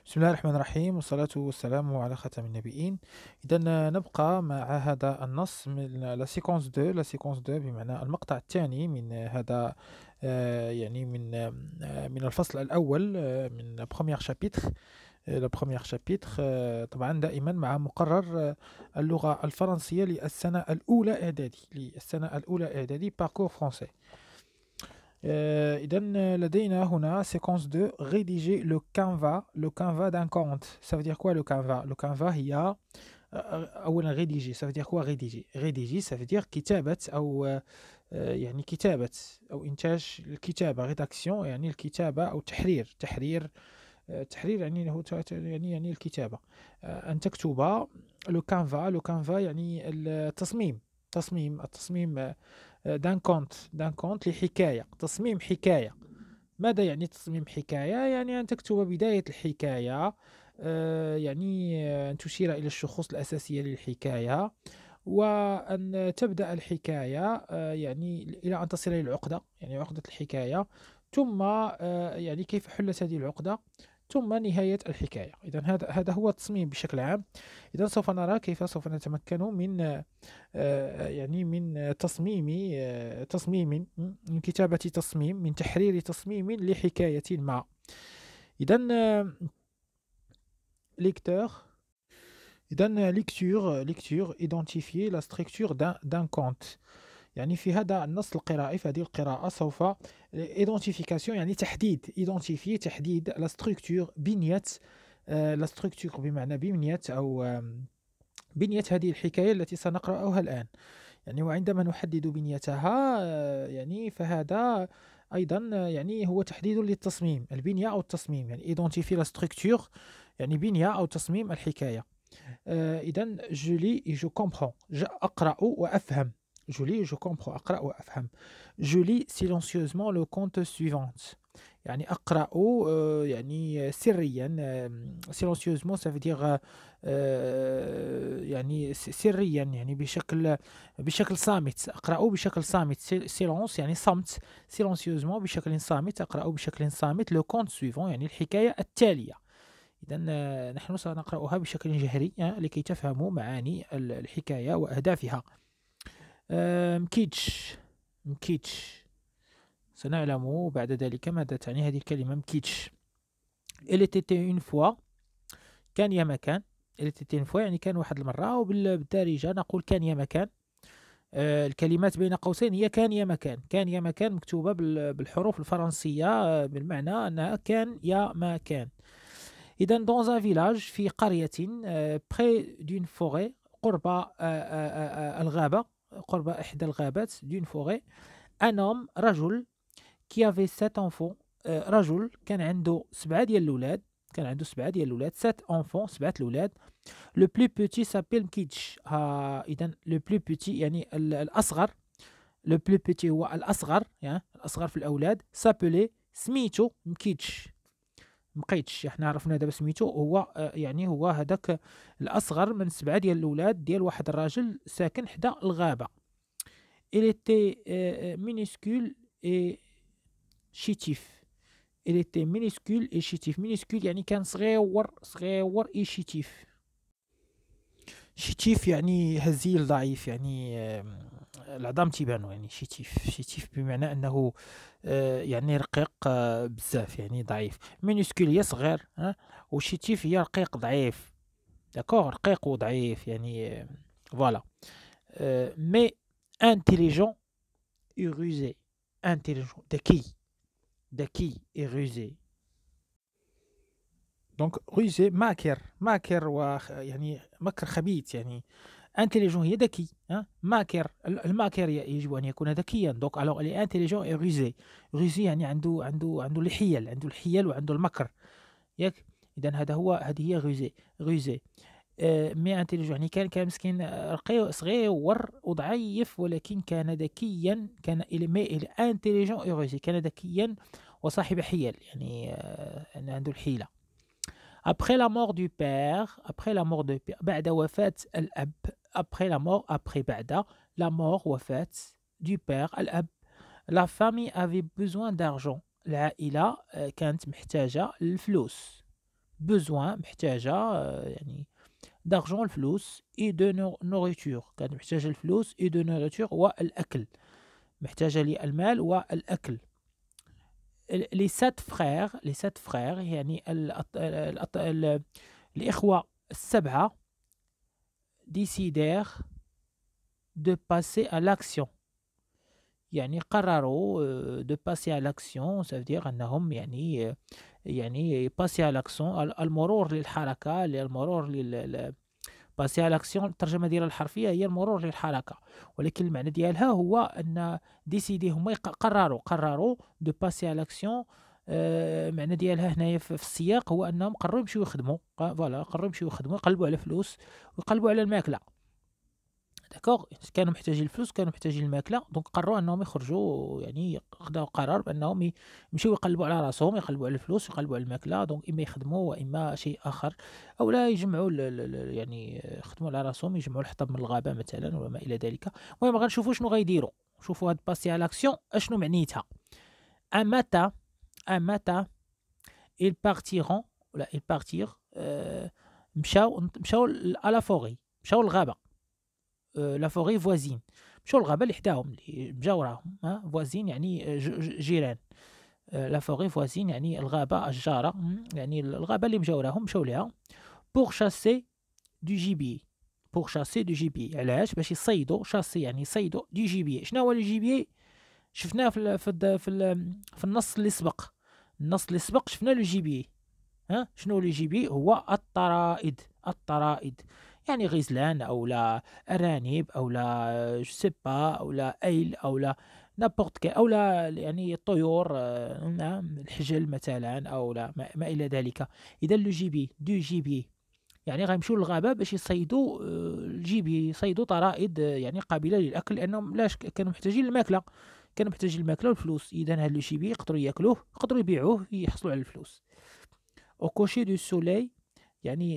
بسم الله الرحمن الرحيم والصلاة والسلام على خاتم النبيين. إذا نبقى مع هذا النص من لا سيكونس 2 بمعنى المقطع الثاني من هذا يعني من الفصل الأول من بروميير شابيتر. لو بروميير شابيتر طبعا دائما مع مقرر اللغة الفرنسية للسنة الأولى إعدادي باركور فرونسي. إذا لدينا هنا séquence 2 rédiger le canevas d'un compte. Ça veut dire quoi le canevas? Le canevas هي أولا rédiger. Ça veut dire quoi rédiger? Rédiger ça veut dire كتابة أو يعني كتابة أو إنتاج الكتابة rédaction يعني الكتابة أو تحرير تحرير يعني هو يعني الكتابة. أن تكتب لو كانفا يعني التصميم دان كونت لحكاية، تصميم حكاية. ماذا يعني تصميم حكاية؟ يعني أن تكتب بداية الحكاية، يعني أن تشير إلى الشخوص الأساسية للحكاية، وأن تبدأ الحكاية يعني إلى أن تصل إلى العقدة، يعني عقدة الحكاية، ثم يعني كيف حلت هذه العقدة، ثم نهاية الحكاية. إذا هذا هو التصميم بشكل عام. إذا سوف نرى كيف سوف نتمكن من يعني من تصميم من كتابة تصميم، من تحرير تصميم لحكاية ما. إذا lecteur إذا lecture identifier la structure d'un conte. يعني في هذا النص القرائي، في هذه القراءة سوف identification يعني تحديد، identifier تحديد la structure بنية، la structure بمعنى بنية أو بنية هذه الحكاية التي سنقرأها الآن. يعني وعندما نحدد بنيتها يعني فهذا أيضا يعني هو تحديد للتصميم، البنية أو التصميم، يعني identifier la structure يعني بنية أو تصميم الحكاية. إذا je lis et je comprends، أقرأ وأفهم. je lis et je comprends، أقرأ وأفهم. je lis silencieusement le conte suivant، يعني أقرأ يعني سريا. silencieusement ça veut dire يعني سريا، يعني بشكل صامت. أقرأ بشكل صامت. silence يعني صمت. silencieusement بشكل صامت، أقرأ بشكل صامت le conte suivant يعني الحكاية التالية. إذا نحن سنقرأها بشكل جهري لكي تفهموا معاني الحكاية وأهدافها. مكيتش، مكيتش سنعلم بعد ذلك ماذا تعني هذه الكلمة مكيتش. Il était une fois، كان يا مكان. Il était une fois يعني كان واحد المرة، وبالدارجة نقول كان يا مكان. الكلمات بين قوسين هي كان يا مكان. كان يا مكان مكتوبة بالحروف الفرنسية بالمعنى أنها كان يا مكان. إذا dans un village في قرية près d'une forêt، قرب الغابة، قرب إحدى الغابات d'une forêt. un homme رجل qui avait 7 enfants، رجل كان عنده 7 ديال الأولاد، كان عنده 7 ديال الأولاد. 7 enfants، 7 الأولاد. le plus petit s'appelle مكيتش. إذا le plus petit يعني الأصغر. le plus petit هو الأصغر، يعني الأصغر في الأولاد. s'appelait سميتو مكيتش. مقيتش احنا عرفنا دابا سميتو هو يعني هو هذاك الأصغر من 7 ديال الأولاد ديال واحد الراجل ساكن حدا الغابة. il était minuscule et chétif. il était minuscule et chétif. minuscule يعني كان صغيور، صغيور اي شيتيف. شيتيف يعني هزيل ضعيف، يعني العظام تيبانو. يعني شيتيف، شيتيف بمعنى انه يعني رقيق بزاف، يعني ضعيف. مينيسكول هي صغير، وشيتيف هي رقيق ضعيف. داكوغ، رقيق وضعيف يعني فوالا. مي انتيليجون اي روزي. انتيليجون ذكي، ذكي اي روزي. دونك روزي ماكر، ماكر يعني مكر خبيث. يعني انتيليجون هي ذكي، ماكر. الماكر يجب ان يكون ذكيا. دونك الوغ لي انتيليجون اي روزي. روزي يعني عنده الحيل، عنده الحيل وعنده المكر، ياك. اذا هذه هي روزي، روزي. مي انتيليجون يعني كان مسكين رقيق صغير وضعيف، ولكن كان ذكيا. كان مي انتيليجون اي روزي، كان ذكيا وصاحب حيل، يعني عنده الحيلة. Après la mort du père، après la mort du père، بعد وفاة الأب. après la mort، après بعد la mort وفاة du père الأب. la famille avait besoin d'argent، العائلة كانت محتاجة للفلوس. besoin محتاجة يعني d'argent الفلوس et de nourriture كانت محتاجة الفلوس et de nourriture والأكل محتاجة للمال والأكل. les 7 frères يعني الإخوة السبعة décidèrent de passer à l'action يعني قرروا de passer à l'action ça veut dire أنهم يعني passer à l'action المرور للحركة المرور passer à l'action الترجمة ديالها الحرفية هي المرور للحركة ولكن المعنى ديالها هو أن décider هما قرروا de passer à l'action معنى ديالها هنايا في السياق هو أنهم قرروا يمشيو يخدموا فوالا قرروا يمشيو يخدموا يقلبوا على فلوس ويقلبوا على الماكلة داكوغ كانوا محتاجين الفلوس كانوا محتاجين الماكله دونك قرروا انهم يخرجوا يعني خداو قرار بانهم يمشيو يقلبوا على راسهم يقلبوا على الفلوس يقلبوا على الماكله دونك اما يخدموا واما شيء اخر او لا يجمعوا يعني يخدموا على راسهم يجمعوا الحطب من الغابه مثلا وما الى ذلك. المهم غنشوفوا شنو غيديروا شوفوا هاد باسي على لاكسيون اشنو معنيتها. امتى ils partiront ولا ils partirent مشاو على فوري مشاو للغابه لا فوري فوازين مشاو الغابة اللي حداهم اللي مجاوراهم فوازين يعني جيران لا فوري فوازين يعني الغابة الجارة يعني الغابة اللي مجاوراهم مشاو ليها بوغ شاسي دو جيبي بوغ شاسي دو جيبي علاش باش يصيدوا شاسي يعني يصيدوا دو جيبي. شنو هو لو جيبي شفناه في النص اللي سبق شفنا لو جيبي شنو لو جيبي هو الطرائد يعني غزلان او لا ارانب او لا جسبا او لا ايل او لا نابورت او لا يعني الطيور الحجل مثلا او لا ما الى ذلك. اذا لو جيبي دو جيبي يعني غيمشيو للغابه باش يصيدوا الجيبي يصيدوا طرائد يعني قابله للاكل لانهم لاش كانوا محتاجين الماكله والفلوس. اذا هاد لو جيبي يقدروا ياكلوه يقدروا يبيعوه يحصلوا على الفلوس. au coucher du soleil يعني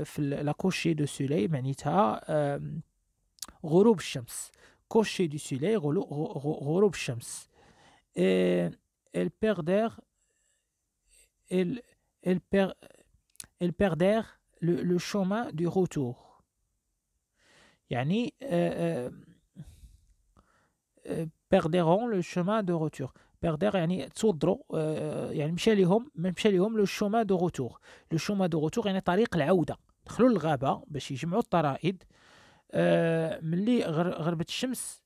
في لا كوشي دو سولي معنيتها غروب الشمس كوشي دو سولي غروب الشمس. ils perdèrent le chemin du retour يعني perdront le chemin de retour بيردير يعني تصدروا يعني مشى لهم لو شوما دو روتور. لو شوما دو روتور يعني طريق العوده دخلوا للغابه باش يجمعوا الطرائد ملي غربت الشمس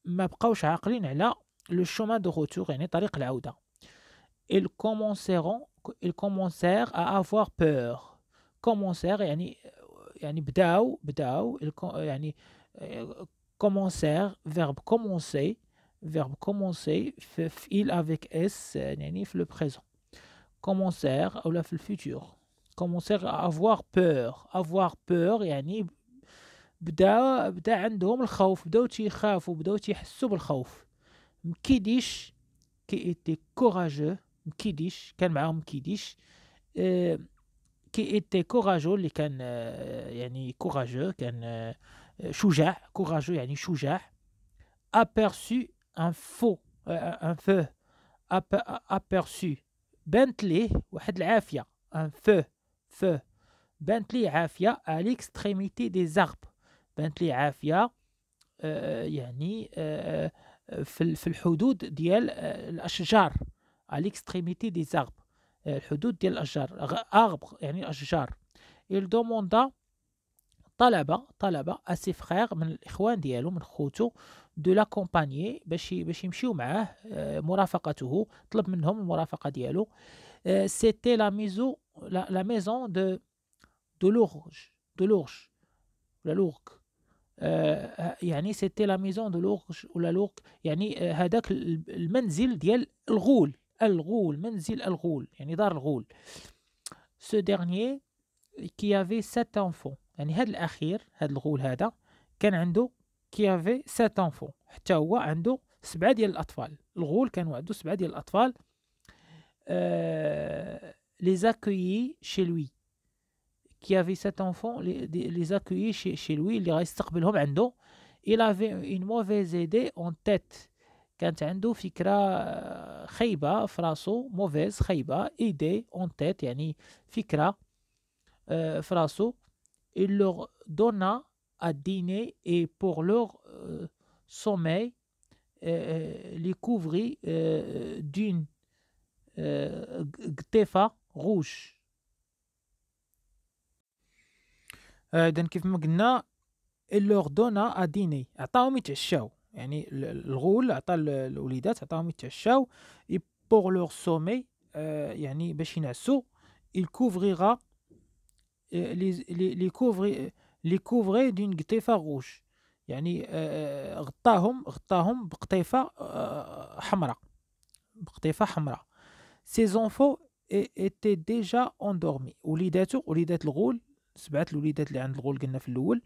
ما بقاوش عاقلين على لو شوما دو روتور يعني طريق العوده. ils commencèrent à avoir peur commencer يعني بداو يعني commencer verbe commencer فعل avec S يعني في le présent commencer أو لا في الفيتور commencer à avoir peur يعني بدا عندهم الخوف بداو تيخافوا بداو تيحسوا بالخوف. مكيديش كي était courageux مكيديش كان معاهم مكيديش كي était courageux اللي كان يعني courageux كان شجاع courageux يعني شجاع. aperçu un feu aperçu بانت ليه واحد العافية un feu بانت ليه عافية à l'extrémité des arbres بانت ليه عافية يعني في الحدود ديال الأشجار à l'extrémité des arbres الحدود ديال الأشجار arbre يعني أشجار. il demanda طلب à ses frères من الإخوان ديالو من خوتو دو لاكومبانيي باش يمشيو معاه مرافقته طلب منهم المرافقة ديالو. سيتي لا ميزون دو لورج ولا لورج يعني سيتي لا ميزون دو لورج ولا لورج يعني هذاك المنزل ديال الغول منزل الغول يعني دار الغول. ce dernier qui avait 7 enfants يعني هذا الأخير هذا الغول هذا كان عنده qui avait 7 enfants حتى هو عنده 7 ديال الأطفال. الغول كان عنده 7 ديال الأطفال. les accueillis chez lui qui avait 7 enfants les accueillis chez lui اللي غيستقبلهم عنده. il avait une mauvaise idée en tête كانت عنده فكرة خايبة في راسو، موفيز خايبة، ايدي اون تيت يعني فكرة في راسو. il leur donna à dîner et pour leur sommeil les couvrit d'une قطيفة rouge. إذا كيف ما قلنا il leur donna à dîner، عطاهم يتعشاو، يعني الغول عطا الوليدات عطاهم يتعشاو. et pour leur sommeil يعني باش ينعسوا il couvrira les couvrait d'une قطيفة rouge، يعني غطاهم بقطيفة حمراء، بقطيفة حمراء. Ses enfants étaient déjà endormis، وليدات الغول، 7 الوليدات اللي عند الغول قلنا في الأول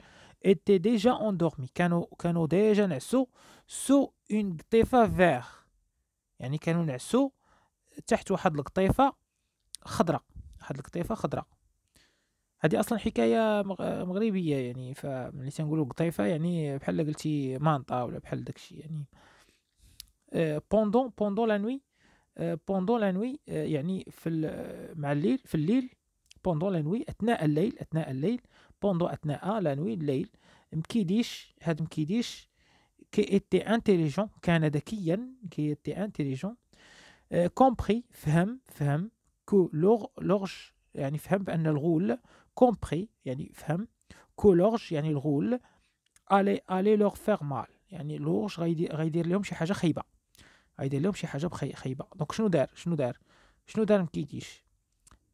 étaient déjà endormis، كانوا ديجا نعسوا sous une قطيفة vert، يعني كانوا نعسوا تحت واحد القطيفة خضراء، هذه اصلا حكايه مغربيه يعني، فملي تنقولوا قطيفه يعني بحال قلتي مانطا ولا بحال داكشي يعني. بوندون لا نوي، بوندون لا نوي يعني مع الليل، في الليل. بوندون لا نوي اثناء الليل، بوندون اثناء لا نوي الليل. مكيديش كي ايتي انتيليجون، كان ذكيا، كي ايتي انتيليجون. كومبري فهم كو لورج يعني فهم بان الغول، كومبري يعني فهم كو لورج يعني الغول الي لور فير مال، يعني الغورج غيدير لهم شي حاجه خايبه، خايبه. دونك شنو دار مكيديش؟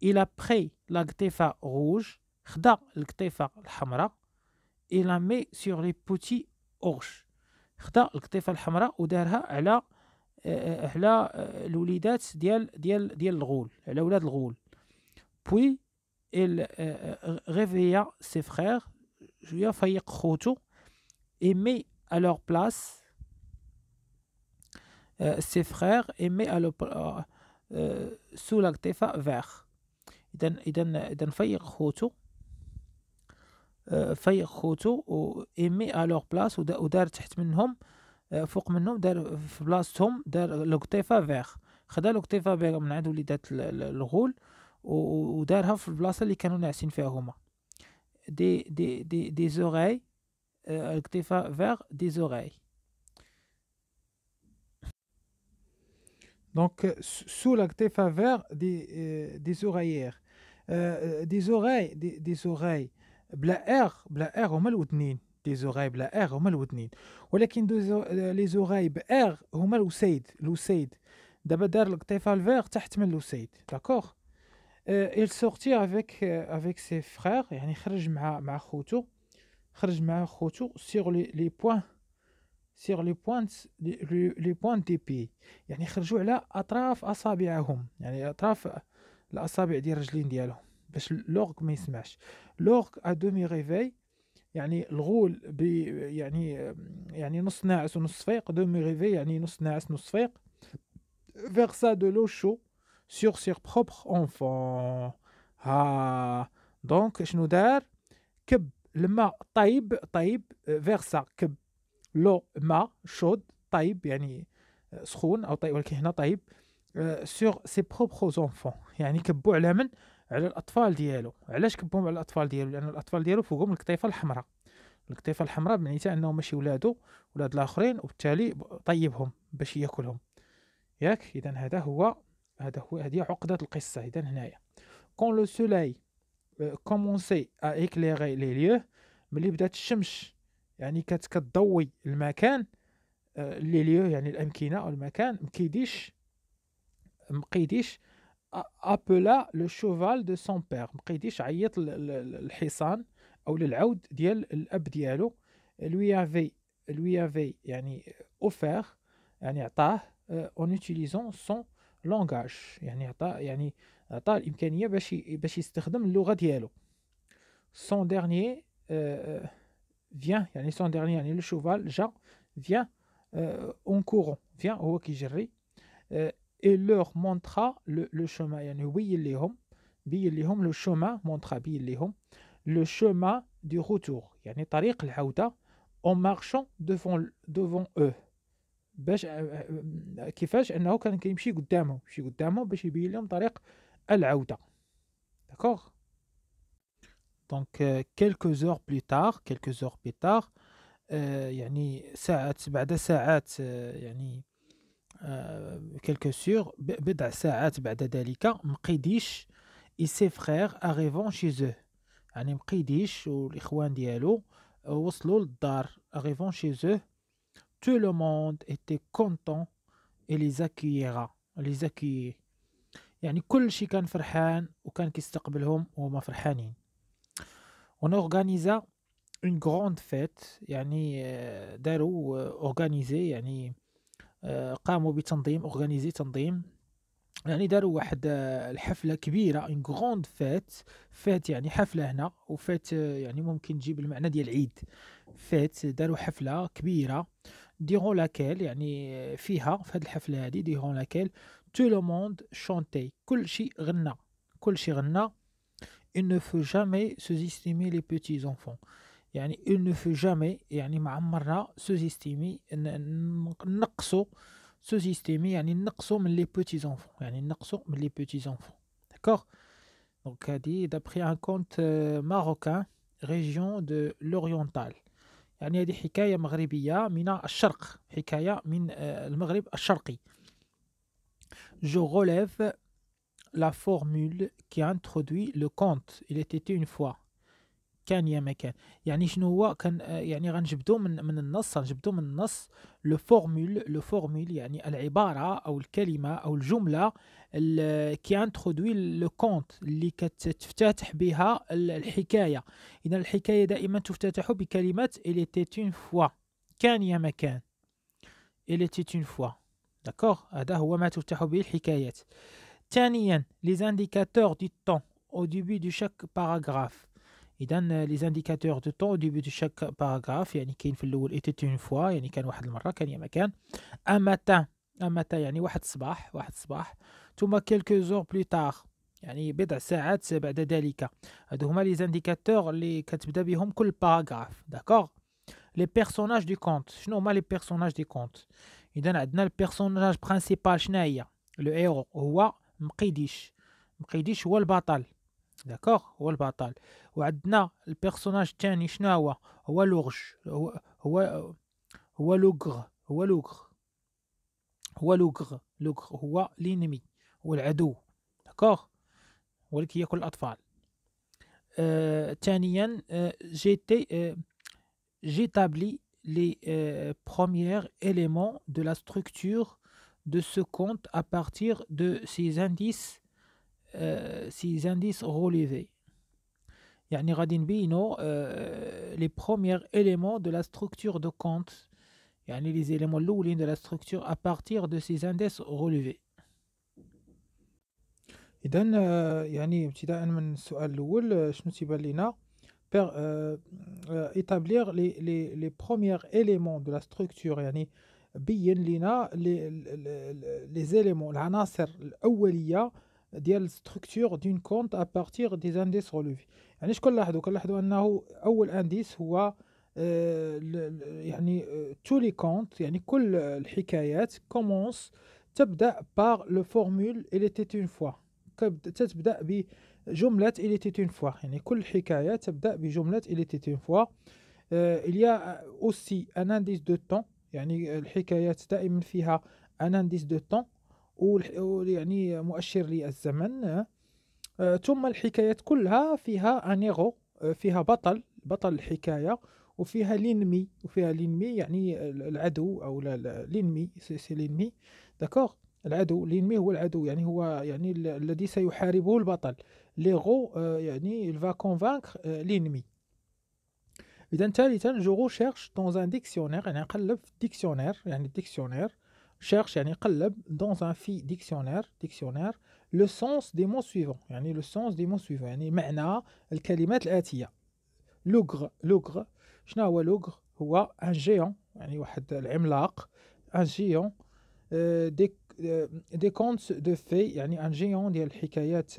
الى بري لا قطيفه روج، خدا القطيفه الحمراء، الى مي سور لي بوتي اورج، خدا القطيفه الحمراء ودارها على الوليدات ديال الغول، على ولاد الغول. puis il réveilla ses frères، شويه فيق خوتو، et met à leur place ses frères et met à leur sous la قطيفة vert. إذا فيق خوتو et met à leur place، ودار تحت منهم، فوق منهم، دار في بلاصتهم، دار القطيفة فيغ، خدا القطيفة فيغ من عند وليدات الغول ودارها في البلاصة اللي كانوا ناعسين فيها هما. دي زوغاي، القطيفة فيغ دي زوغاي. دونك سو لا قطيفة فيغ دي زوغايير، دي زوغاي بلا ار هما الودنين، دي زوغاي بلا ار هما الودنين، ولكن لي زوغاي بار هما الوسيد. دابا دار القطيفه الفيغ تحت من الوسيد، داكوغ. il sortit avec ses frères، يعني خرج مع خوتو sur les pointes des pieds، يعني خرجوا على اطراف اصابعهم، يعني اطراف الاصابع ديال الرجلين ديالهم، باش اللوغ ما يسمعش. لوغ ا دومي ريفي، يعني الغول يعني نص ناعس ونص فيق، دومي ريفي يعني نص ناعس نص فيق. versa de l'eau chaude sur ses propres enfants. دونك شنو دار؟ كب الماء طيب versa كب لو ماء شود طيب يعني سخون او طيب، ولكن هنا طيب sur ses propres enfants، يعني كبوا على من؟ على الاطفال ديالو. علاش كبوهم على الاطفال ديالو؟ لان الاطفال ديالو فوقهم القطيفه الحمراء معنيتها انهم ماشي ولاد الاخرين، وبالتالي طيبهم باش ياكلهم، ياك. اذا هذه عقده القصه. اذا هنايا quand le soleil commençait à éclairer les lieux، ملي بدات الشمس يعني كتضوي المكان، لي ليو يعني الامكنه او المكان، مقيديش ابلا لو شوفال دو سون بير، مقيديش عيط الحصان او للعود ديال الاب ديالو. lui avait يعني اوفير، يعني عطاه اون utilisant son langage، يعني عطاه الامكانيه باش يستخدم اللغه ديالو. son dernier vient، يعني son dernier يعني لو شوفال جا، vient en courant، vient هو كيجري. et leur montra le chemin، يعني بين لهم le chemin، montra بين لهم le chemin du retour، يعني طريق العودة. en marchant devant eux، باش كيفاش أنه كان كيمشي قدامهم، يمشي قدامهم باش يبين لهم طريق العودة. داكوغ. دونك quelques heures plus tard يعني ساعات بعد ساعات يعني بضع ساعات بعد ذلك مقيديش et ses frères arrivant chez eux. يعني مقيديش والإخوان ديالو وصلوا للدار. arrivant chez eux tout le monde était content et les accueillir. يعني كل شي كان فرحان وكان كيستقبلهم وهما فرحانين. on organisa une grande fête. يعني داروا organiser يعني قاموا بتنظيم تنظيم يعني داروا واحد الحفلة كبيرة une grande fête يعني حفلة هنا وفات يعني ممكن تجيب المعنى ديال العيد. فات داروا حفلة كبيرة durant laquelle يعني فيها في هذه الحفلة هذه durant laquelle tout le monde chantait. كل شيء غنى il ne faut jamais sous-estimer les petits enfants. يعني il ne faut jamais يعني ما عمرنا sous-estimer نقصوا sous-estimer يعني نقصوا من les petits enfants. يعني نقصوا من les petits enfants. D'accord. Donc هذه d'après un conte marocain région de l'Oriental. يعني هذه حكاية مغربية من الشرق، حكاية من المغرب الشرقي. Je relève la formule qui introduit le conte. Il était une fois. كان يا مكان. يعني شنو هو كان يعني غنجبدو من النص لو فورمول يعني العبارة أو الكلمة أو الجملة كي انترودوي لو كونت اللي كتفتتح بها الحكاية. إذا الحكاية دائما تفتتح بكلمة il était une fois. كان يا مكان. il était une fois. داكوغ. هذا هو ما تفتح به الحكايات. ثانيا les indicateurs du temps au début de chaque paragraphe. إذا les indicateurs de temps au début de chaque paragraphe يعني كاين في الأول était une fois يعني كان واحد المرة، كان يا مكان. un matin يعني واحد الصباح. ثم quelques heures plus tard يعني بضع ساعات بعد ذلك. هادو هما les indicateurs اللي كتبدا بهم كل باراغراف. داكوغ. les personnages du conte. شنو هما les personnages du conte؟ إذا عندنا البيرسوناج برينسيبال شنو هي؟ لو هيرو هو مقيديش هو البطل. داكوغ. هو البطل. وعندنا البيرسوناج الثاني شنو هو لوغج. هو لوغر هو لينمي، هو العدو. داكوغ. ولكن ياكل الأطفال. ثانيا j'établis les premiers éléments de la structure de ce conte à partir de ces indices relevés. يعني غادي نبينو les premiers éléments de la structure de conte يعني les éléments الأولين de la structure à partir de ces indices relevés. إذا يعني ابتداء من السؤال الأول شنو تيبان لينا؟ établir les premiers éléments de la structure يعني بين لنا les éléments العناصر الأولية ديال structure d'une conte à partir des indices relevés. يعني كنلاحظوا أنه أول انديس هو يعني tous les contes يعني كل الحكايات تبدأ par le formule il était une fois. تبدأ بجملة il était une fois. يعني كل حكاية تبدأ بجملة il était une fois. il y a aussi un indice de temps. يعني الحكايات دائما فيها un indice de temps يعني مؤشر للزمن. ثم الحكايات كلها فيها ان هيرو، فيها بطل الحكاية، وفيها لينمي يعني العدو أو لينمي سي لينمي. داكوغ. العدو لينمي هو العدو يعني هو يعني الذي سيحاربه البطل. ليغو يعني il va convaincre l'ennemi. إذا ثالثا جو ريشيرش دون ان ديكسيونير يعني نقلب في ديكسيونير يعني ديكسيونير. شيرش يعني قلب دون ان في ديكسيونير لو سونس دي مو سويفون يعني لو سونس دي مو سويفون يعني معنى الكلمات الآتية. لوغر شنو هو لوغر؟ هو ان جيون يعني واحد العملاق. ان جيون دي كونت دو في يعني ان جيون ديال الحكايات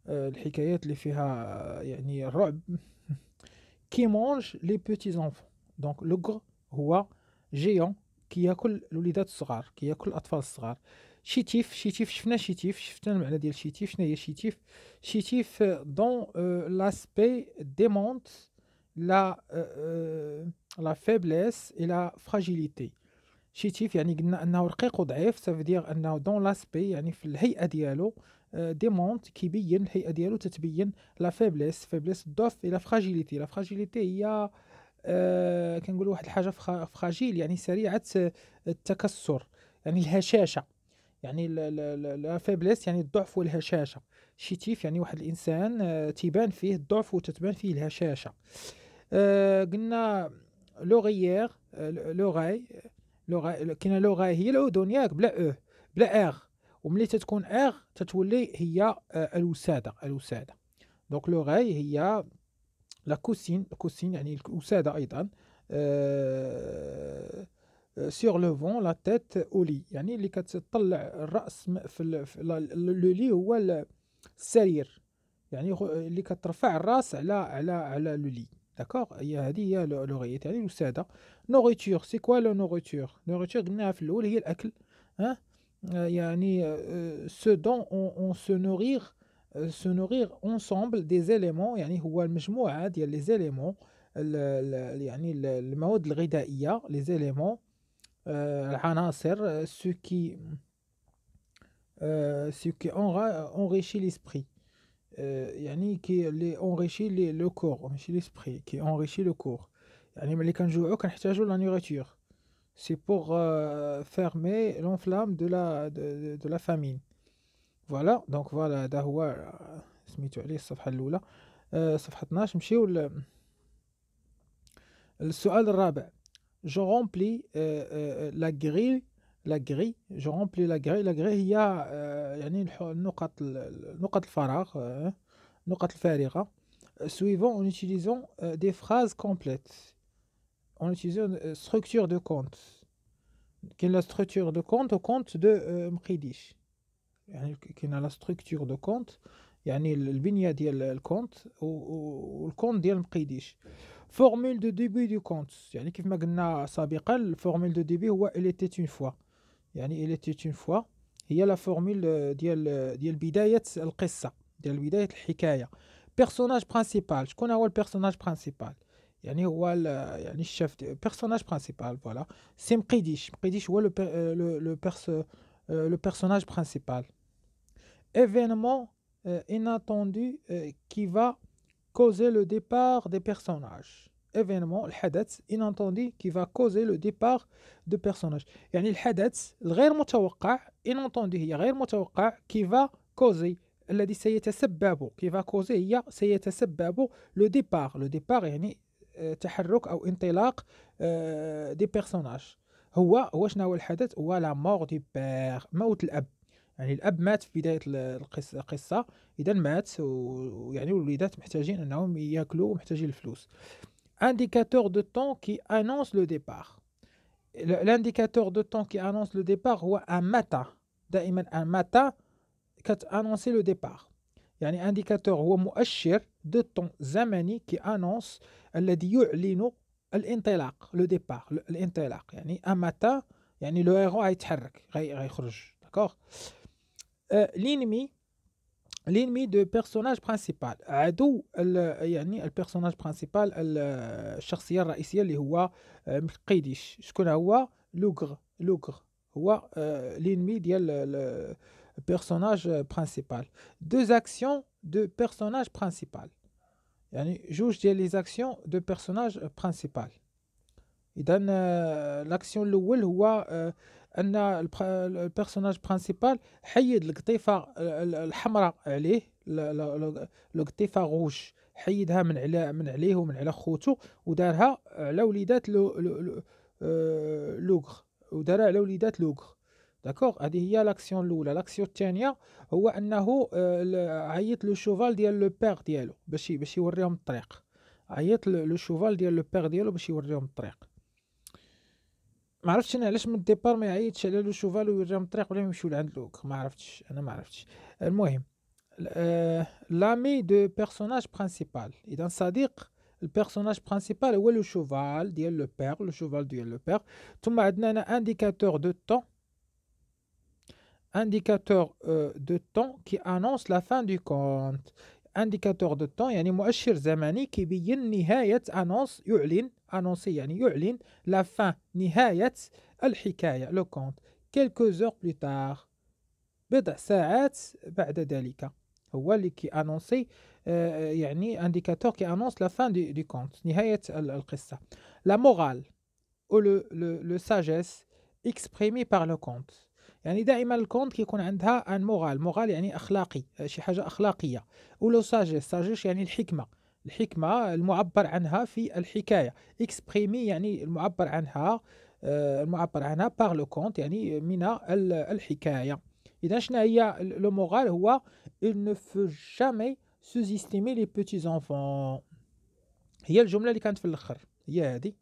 الحكايات اللي فيها يعني الرعب. qui mange les petits enfants. Donc, l'ogre هو géant كياكل الوليدات الصغار، كياكل الأطفال الصغار. شيتيف، شفنا شيتيف، شفنا المعنى ديال شيتيف. شنو هي شيتيف؟ شيتيف دون لاسبي ديمونت لا لا فيبليس et la fragilité. شيتيف يعني قلنا أنه رقيق وضعيف، سافدير أنه دون لاسبي يعني في الهيئة ديالو، ديمونت كيبين الهيئة ديالو تتبين لا فيبليس، فيبليس الضعف، إلى فراجيليتي. لا فراجيليتي هي كنقولوا واحد الحاجة فراجيل يعني سريعة التكسر، يعني الهشاشة، يعني لا فيبليس يعني الضعف والهشاشة. شيتيف يعني واحد الإنسان تيبان فيه الضعف وتتبان فيه الهشاشة. قلنا لوغيير، لوغاي، كاينه لوغاي هي الأذن ياك بلا بلا اغ، وملي تتكون اغ تتولي هي الوسادة، الوسادة. دونك لوغاي هي لا كوسين، كوسين يعني الوسادة أيضا. سور لو فون لا تيت اولي يعني اللي كتطلع الرأس لو لي هو السرير، يعني اللي كترفع الراس على لو لي. داكوغ، هي هذه هي لوغيت يعني الوسادة. نوريتور، سي كوا لو نوريتور؟ نوريتور قلناها في الأول هي الأكل. ها يعني سو دون اون سو نورير، se nourrir ensemble des éléments، يعني هو المجموعة ديال لي زيليمون، يعني المواد الغذائية، لي زيليمون، العناصر، ce qui enrichit l'esprit، يعني كي لي enrichit لو كور، ماشي l'esprit، كي enrichit لو كور. يعني ملي كنجوعو كنحتاجو لا نوريتور، سي بور fermer l'enflamme de la famine. فوالا، دونك فوالا هذا هو سميتو عليه الصفحة الأولى. صفحة 12. نمشيو للسؤال الرابع. جو رومبلي لا غري، لا غري، جو رومبلي لا غري. لا غري هي يعني نقط الفراغ، النقط الفارغة. suivant en utilisant des phrases complètes، en utilisant structure de compte. كاين لا structure de compte au compte de مقيديش، يعني كاينه لا ستركتور دو كونت، يعني البنيه ديال الكونت والكونت ديال مقيديش. فورمول دو ديبي دو كونت، يعني كيف ما قلنا سابقا الفورمول دو ديبي هو il était une fois، يعني il était une fois هي لا فورمول ديال بدايه القصه، ديال بدايه الحكايه. بيرسوناج برينسيبال، شكون هو البيرسوناج برينسيبال؟ يعني هو يعني الشاف بيرسوناج برينسيبال. فوالا، سي مقيديش. مقيديش هو le personnage principal. Événement inattendu qui va causer le départ des personnages. Événement الحدث inattendu qui va causer le départ de personnages. يعني الحدث الغير متوقع، inattendu هي غير متوقع، qui va causer الذي سيتسبب، qui va causer هي سيتسبب le départ. le départ يعني تحرك أو انطلاق des personnages. هو شنو هو الحدث؟ هو لا مور دي بير، موت الأب. يعني الأب مات في بداية القصة، إذا مات، ويعني الوليدات محتاجين أنهم يأكلوا ومحتاجين الفلوس. indicateur de temps qui annonce le départ. l'indicateur de temps qui annonce le départ هو un matin، دائما un matin كتانونسي لو ديبار. يعني انديكاتور هو مؤشر دو طون زمني كي انونس، الذي يعلن الانطلاق، لو ديبار، الانطلاق. يعني ان ماتان يعني لو هيرو غيتحرك، غيخرج. داكوغ. لينمي دو بيرسوناج برينسيبال، عدو يعني البيرسوناج برينسيبال، الشخصيه الرئيسيه اللي هو مقيديش. شكون هو؟ لوغر هو لينمي ديال personnage principal. deux actions de personnage principal، يعني جوج ديال لي زاكسيون دو personnage principal. اذا لاكسيون الاول هو ان البيرسوناج برينسيبال حيد القطيفه الحمراء عليه، القطيفه غوج، حيدها من عليه ومن على خوتو، ودارها على وليدات لوغر، ودارها على وليدات لوغر. داكوغ، هذه هي لاكسيون الاولى. لاكسيون الثانيه هو انه عيط لو شوفال ديال لو بير ديالو باش يوريهم الطريق. عيط لو شوفال ديال لو بير ديالو باش يوريهم الطريق. ما عرفتش انا علاش من الديبار ما يعيطش على لو شوفال ويوريهم الطريق ولا يمشيو لعند لوك، ما عرفتش، انا ما عرفتش. المهم لامي دو بيرسوناج برينسيبال، اذا صديق البيرسوناج برينسيبال هو لو شوفال ديال لو بير، لو شوفال ديال لو بير. ثم عندنا هنا انديكاتور دو طون، indicateur de temps qui annonce la fin du compte. indicateur de temps يعني مؤشر زمني كيبين نهاية annonce، يعلن annoncer يعني يعلن la fin نهاية الحكاية لو كونت. quelques heures plus tard بضع ساعات بعد ذلك، هو اللي كي annoncer يعني indicateur qui annonce la fin du compte نهاية القصة. la morale ou le sagesse exprimé par le compte. يعني دائما الكونت كيكون عندها ان مورال يعني اخلاقي، شي حاجه اخلاقيه. ولو ساجيس يعني الحكمه المعبر عنها في الحكايه. اكسبريمي يعني المعبر عنها بار لو كونت يعني من الحكايه. اذا شنو هي لو مورال؟ هو il ne faut jamais sous-estimer les petits enfants. هي الجمله اللي كانت في الاخر هي هذه،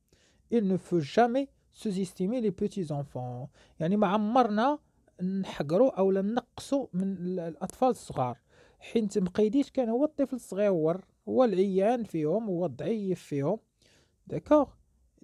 il ne faut jamais sous-estimer les petits enfants. يعني ما عمرنا نحقروا او نقصوا من الاطفال الصغار، حيت مقيديش كان هو الطفل الصغير، هو العيان فيهم، هو الضعيف فيهم. داكوغ.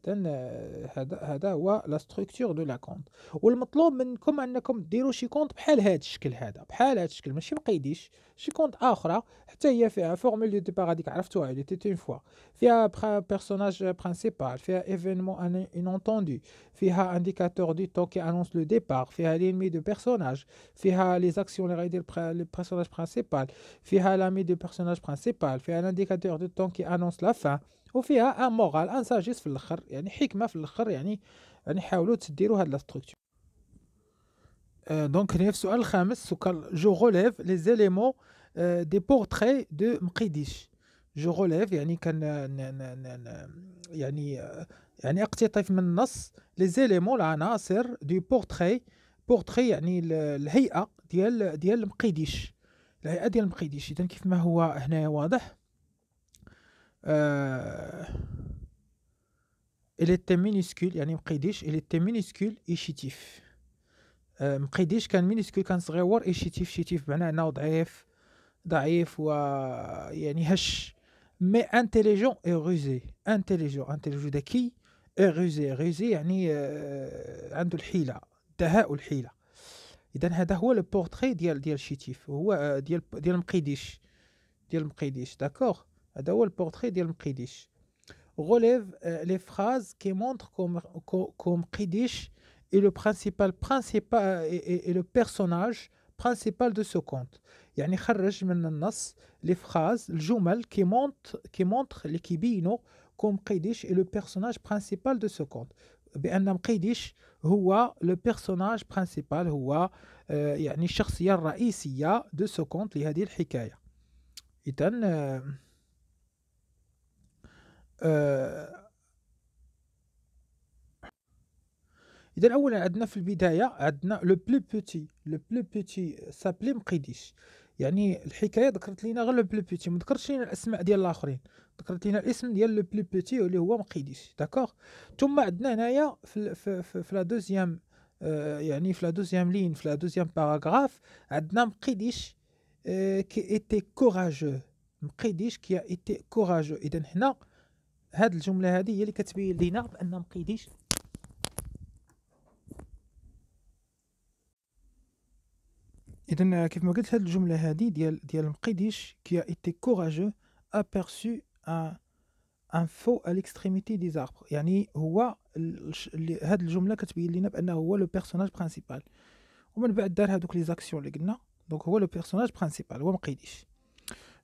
اذا هذا هو لا ستركتور دو لا كونت. والمطلوب منكم انكم ديروا شي كونت بحال هذا الشكل، بحال هذا الشكل، ماشي مقيديش. شي كونت اخرى حتى هي فيها فورمول دو ديبار هذيك عرفتوها، اللي تيتي اون فوا، فيها بيرسوناج برينسيبال، فيها ايفينمون انونتوندو، فيها انديكاتور دو طون كي انونس لو ديبار، فيها لينمي دو بيرسوناج، فيها لي زاكسيون اللي غيدير لو بيرسوناج برينسيبال، فيها لامي دو بيرسوناج برينسيبال، فيها الانديكاتور دو طون كي انونس لا فان، وفيها ان مورال ان ساجيس في الاخر، يعني حكمه في الاخر. يعني حاولوا تديروا هاد لا ستركتور. دونك هنا في السؤال الخامس سكر جو غوليف لي زيليمون دي بورتري دو مقيديش. جو غوليف يعني كان يعني يعني اقتطف من النص لي زيليمون العناصر دو بورتري. بورتري يعني الهيئه ديال مقيديش، الهيئه ديال مقيديش. اذا كيف ما هو هنا واضح، il était minuscule يعني مقيديش، il était minuscule et chétif. مقيديش كان مينيسكول، كان صغيور، اي شيتيف بمعنى انه ضعيف و يعني هش. مي انتيليجون اي روزي، انتيليجون ذكي، اي روزي يعني عنده الحيلة، الدهاء والحيلة. اذا هذا هو لو بورتري ديال شيتيف، هو ديال مقيديش داكوغ. هذا هو البورتري ديال مقيديش. relève les phrases qui montrent comme Kridish est le principal et le personnage principal de ce conte. يعني خرج من النص les phrases الجمل qui montrent اللي كيبينوا comme Kridish est le personnage principal de ce conte. بأن مقيديش هو لو بيرسوناج برينسيبال، هو يعني الشخصية الرئيسية دو سو كونت لهذه الحكاية. إذن إذا أولا عندنا في البداية عندنا لو بلو بوتي سابلي مقيديش. يعني الحكاية ذكرت لينا غير لو بلو بوتي، ما ذكرتش لينا الأسماء ديال الآخرين، ذكرت لينا الاسم ديال لو بلو بوتي اللي هو مقيديش داكوغ. ثم عندنا هنايا في لا دوزيام يعني في لا دوزيام لين، في لا دوزيام باراغراف عندنا مقيديش كي ايتي كوراجو. مقيديش كي ايتي كوراجو. إذا هنا هاد الجملة هذه هي اللي كتبين لينا بأن مقيديش إذا كيف ما قلت هاد الجملة هذه ديال مقيديش كي ايتي كوراجو aperçu un faux à l'extrémité des arbres. يعني هو هاد الجملة كتبين لينا بأنه هو لو بيرسوناج برينسيبال، ومن بعد دار هادوك لي زاكسيون اللي قلنا. دونك هو لو بيرسوناج برينسيبال هو مقيديش.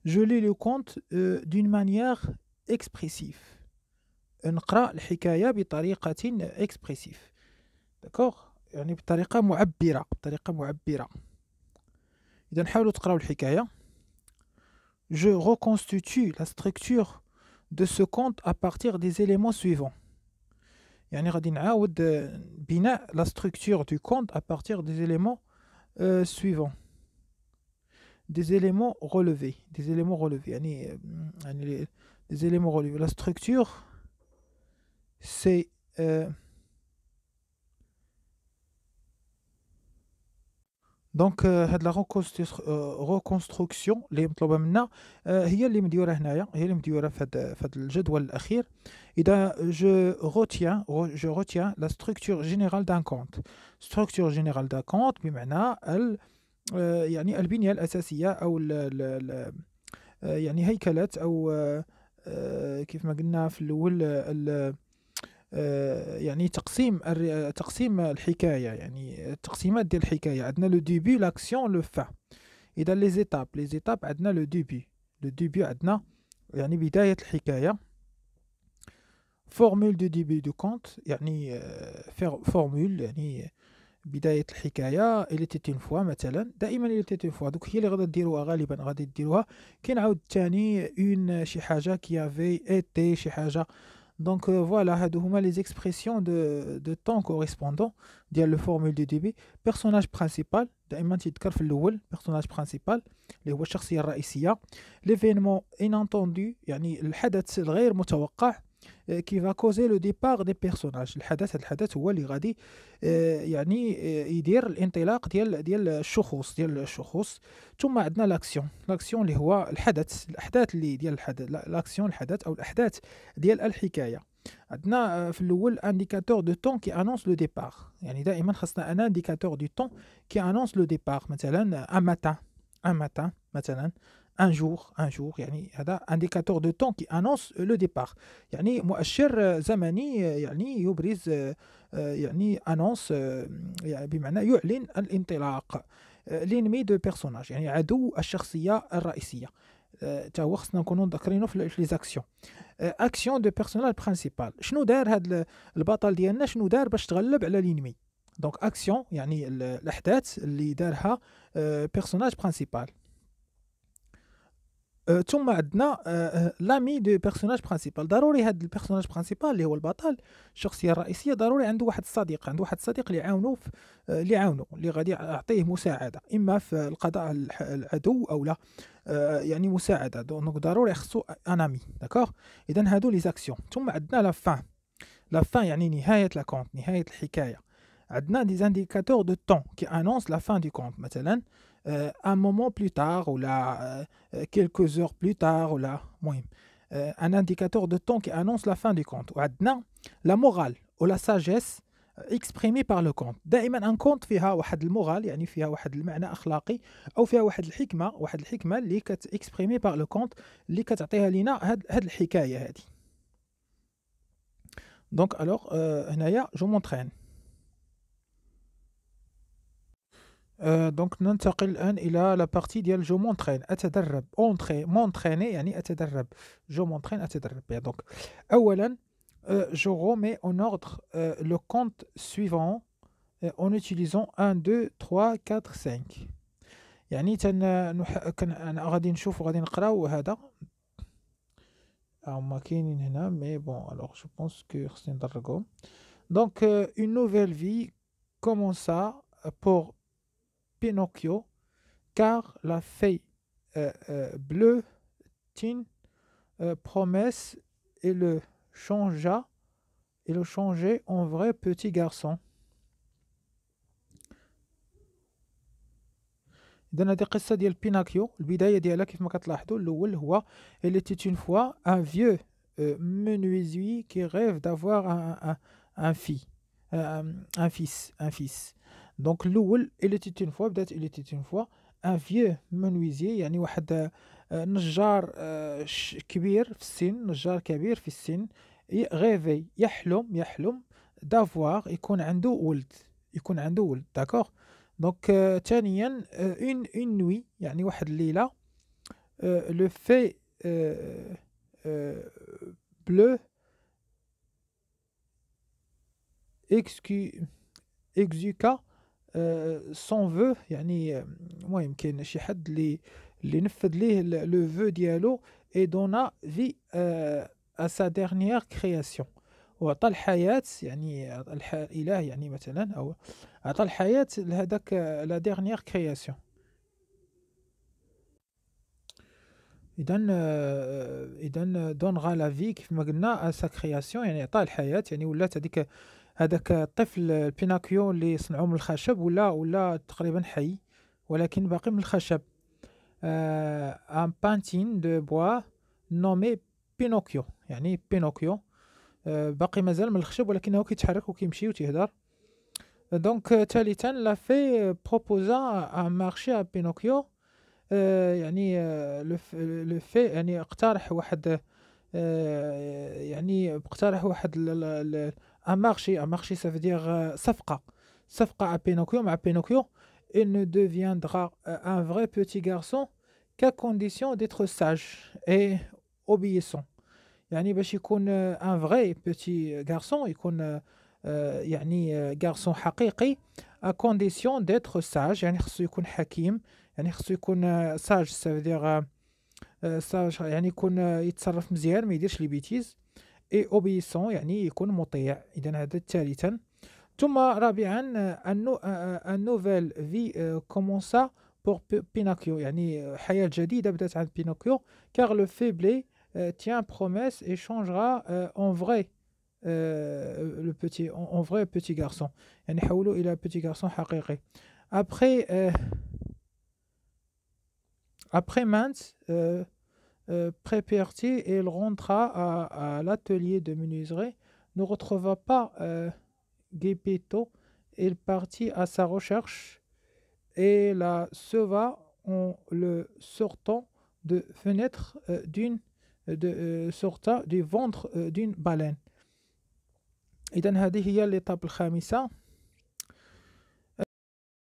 Je lis le conte d'une manière expressive. نقرأ الحكاية بطريقة اكسبريسيف داكوغ، يعني بطريقة معبرة. إذا حاولوا تقراو الحكاية. Je reconstitue la structure de ce conte à partir des éléments suivants. يعني غادي نعاود بناء la structure du conte à partir des éléments suivants. Des éléments relevés. يعني des éléments relevés. La structure c'est دونك هاد لا reconstruction اللي مطلوبة منا هي اللي مديورة هنايا، هي اللي مديورة في هاد الجدول الأخير. إذا je retiens la structure générale d'un compte. structure générale d'un compte بمعنى يعني البنية الأساسية أو يعني هيكلة أو كيف ما قلنا في الأول يعني تقسيم الحكاية، يعني التقسيمات ديال الحكاية. عندنا لو ديبي، لاكسيون، لو فان. إذا لي زيتاب عندنا لو ديبي عندنا يعني بداية الحكاية. فورمول دو ديبي دو كونت يعني فورمول يعني بداية الحكاية. إلي تيت اون فوا مثلا، دائما إلي تيت اون فوا دوك هي اللي غادا ديروها غالبا، غادي ديروها. كاين عاوتاني اون شي حاجة كي افي ايتي شي حاجة. Donc voilà, هادو هما les expressions de temps correspondant ديال le formule du débit. personnage principal دائما تيذكر في الأول personnage principal اللي هو الشخصية الرئيسية. l'événement inattendu يعني الحدث الغير متوقع qui va causer le départ des personnages. الحدث هو اللي غادي يعني يدير الانطلاق ديال الشخوص. ثم عندنا لاكسيون اللي هو الأحداث اللي ديال الحدث. لاكسيون الحدث أو الأحداث ديال الحكاية. عندنا في الأول انديكاتور دو طون كي انونس لو ديبار. يعني دائما خاصنا ان انديكاتور دو طون كي انونس لو ديبار. مثلا ان ماتان مثلا ان جور يعني هذا انديكاتور دو طون كي انونس لو ديبار، يعني مؤشر زمني يعني يبرز يعني انونس يعني بمعنى يعلن الانطلاق. لينمي دو بيرسوناج يعني عدو الشخصية الرئيسية. تا هو خصنا نكونوا ذاكرينو في لي زاكسيون. اكسيون دو بيرسوناج برينسيبال، شنو دار هذا البطل ديالنا، شنو دار باش تغلب على لينمي. دونك اكسيون يعني الاحداث اللي دارها بيرسوناج برينسيبال. ثم عندنا لامي دو بيرسوناج برينسيبال. ضروري هذا البيرسوناج برينسيبال اللي هو البطل الشخصيه الرئيسيه ضروري عنده واحد الصديق، اللي يعاونو اللي غادي يعطيه مساعده، اما في القضاء على العدو او لا يعني مساعده. دونك ضروري خصو ان امي. داكوغ. اذا هادو لي زاكسيون. ثم عندنا لا فان يعني نهايه لا كونت، نهايه الحكايه. عندنا دي انديكاتور دو طون كي انونس لا فان دو كونت. مثلا un moment plus tard ou là quelques heures plus tard ou là un indicateur de temps qui annonce la fin du compte. وعندنا la morale ou la sagesse exprimée par le compte. دائما un compte فيها واحد المورال يعني فيها واحد المعنى أخلاقي أو فيها واحد الحكمة اللي كتexprimée par le compte اللي كتعطيها لينا هاد الحكاية هادي. دونك alors هنايا جو مونطرين. دونك ننتقل الآن إلى لا بارتي ديال جو مونطرين أتدرب. مونطريني يعني أتدرب. جو مونطرين أتدرب. دونك أولا je remets en ordre le compte suivant en utilisant 1 2 3 4 5. يعني غادي نشوف وغادي نقراو هذا. هما كاينين هنا مي بون alors je pense que خصني ندركهم. Donc une nouvelle vie commença pour Pinocchio, car la fée bleue tint promesse et le changeait en vrai petit garçon. إذن هذه قصة ديال بيناكيو. البداية ديالها كيف ما كتلاحظوا الأول هو il était une fois un vieux menuisier qui rêve d'avoir un fils. دونك الأول il était une fois بدات il était une fois un vieux menuisier يعني واحد نجار كبير في السن، نجار كبير في السن. غيفي يحلم دافوار يكون عنده ولد. داكوغ. دونك ثانيا اون نوي يعني واحد الليلة. لو في بلو اكزيكا سون فو يعني المهم كاين شي حد اللي نفذ ليه لو فو ديالو اي دونا في ا سا ديرنيير كرياسيون. وعطى الحياة يعني الإله يعني مثلا أو عطى الحياة لهذاك لا ديرنيير كرياسيون. إذا دونغا لا في كيف ما قلنا سا كرياسيون يعني عطى الحياة، يعني ولات هذاك الطفل بيناكيو اللي صنعوه من الخشب ولا تقريبا حي. ولكن باقي من الخشب. un painting de bois nommé Pinocchio، يعني بينوكيو. باقي مازال من الخشب ولكنه كيتحرك وكيمشي وتيهدر. دونك ثالثا لا في بروبوزا ان مارشي ا بينوكيو. يعني لو في يعني اقترح واحد يعني اقترح واحد ان مارشي ça veut dire صفقة à Pinocchio مع بينوكيو. Il ne deviendra un vrai petit garçon qu'à condition d'être sage et obéissant. يعني باش يكون ان فغي بوتي غارسون، يكون يعني غارسون حقيقي ا كونديسيون ديتر ساج، يعني خصو يكون حكيم، يعني خصو يكون ساج سافدير ساج، يعني يكون يتصرف مزيان ما يديرش لي بيتيز. اي اوبيسون يعني يكون مطيع. اذا هذا ثالثا. ثم رابعا ان نوفيل في كومونسا بور بينوكيو، يعني حياة جديدة بدأت عند بينوكيو. كار لو فيبلي tient promesse et changera en vrai en vrai petit garçon. يعني حولوا إلى petit garçon حقيقي. Après après maintes préparatifs, il rentra à l'atelier de menuiserie. Ne retrouva pas Geppetto. Il partit à sa recherche et la sauva en le sortant de fenêtre sortant du ventre d'une baleine. إذا هذه هي l'étape الخامسة.